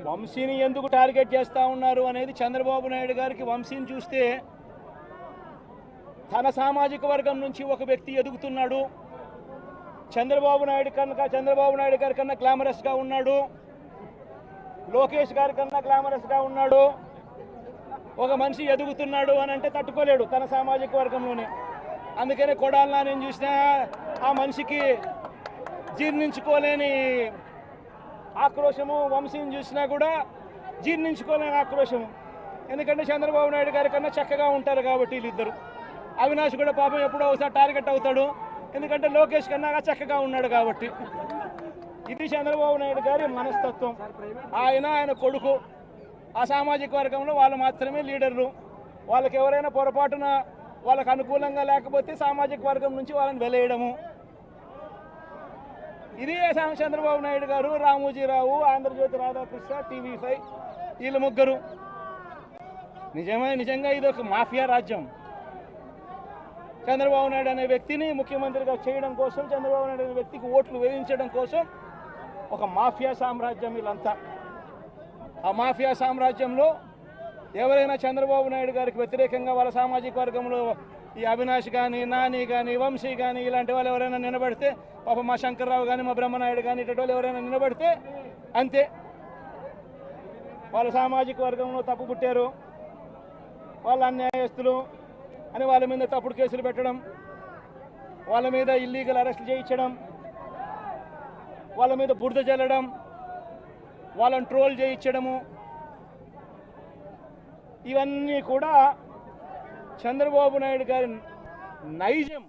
వంశీని ఎందుకు టార్గెట్ చేస్తూ ఉన్నారు అనేది చంద్రబాబు నాయుడు గారికి వంశీని చూస్తే తన సామాజిక వర్గం నుంచి ఒక వ్యక్తి ఎదుగుతున్నాడు. చంద్రబాబు నాయుడు గారి కన్నా గ్లామరస్గా ఉన్నాడు. లోకేష్ గారి కన్నా గ్లామరస్గా ఉన్నాడు. ఒక మనిషి ఎదుగుతున్నాడు అని అంటే తట్టుకోలేడు తన సామాజిక వర్గంలోనే. అందుకనే కొడాలని నేను చూసినా ఆ మనిషికి జీర్ణించుకోలేని ఆక్రోశము, వంశీని చూసినా కూడా జీర్ణించుకోలేని ఆక్రోశము. ఎందుకంటే చంద్రబాబు నాయుడు గారి కన్నా చక్కగా ఉంటారు కాబట్టి వీళ్ళిద్దరు. అవినాష్ కూడా పాపం ఎప్పుడో ఒకసారి టార్గెట్ అవుతాడు, ఎందుకంటే లోకేష్ కన్నా చక్కగా ఉన్నాడు కాబట్టి. ఇది చంద్రబాబు నాయుడు గారి మనస్తత్వం. ఆయన కొడుకు ఆ సామాజిక వర్గంలో వాళ్ళు మాత్రమే లీడర్లు. వాళ్ళకి ఎవరైనా పొరపాటున వాళ్ళకు అనుకూలంగా లేకపోతే సామాజిక వర్గం నుంచి వాళ్ళని వెలేయడము. ఇది చంద్రబాబు నాయుడు గారు, రామోజీరావు, ఆంధ్రజ్యోతి రాధాకృష్ణ, TV5 వీళ్ళు ముగ్గురు. నిజంగా ఇది ఒక మాఫియా రాజ్యం. చంద్రబాబు నాయుడు అనే వ్యక్తిని ముఖ్యమంత్రిగా చేయడం కోసం, చంద్రబాబు నాయుడు అనే వ్యక్తికి ఓట్లు వేయించడం కోసం ఒక మాఫియా సామ్రాజ్యం వీళ్ళంతా. ఆ మాఫియా సామ్రాజ్యంలో ఎవరైనా చంద్రబాబు నాయుడు గారికి వ్యతిరేకంగా వాళ్ళ సామాజిక వర్గంలో ఈ అవినాష్ కానీ, నాని కానీ, వంశీ కానీ ఇలాంటి వాళ్ళు ఎవరైనా నిలబడితే, పాప మా శంకర్రావు కానీ, మా బ్రహ్మనాయుడు కానీ ఇటువంటి వాళ్ళు ఎవరైనా నిలబడితే అంతే, వాళ్ళ సామాజిక వర్గంలో తప్పు పుట్టారు, వాళ్ళ అన్యాయస్తులు అని వాళ్ళ మీద తప్పుడు కేసులు పెట్టడం, వాళ్ళ మీద ఇల్లీగల్ అరెస్టులు చేయించడం, వాళ్ళ మీద బురద జల్లడం, వాళ్ళని ట్రోల్ చేయించడము, ఇవన్నీ కూడా చంద్రబాబు నాయుడు గారి నైజం.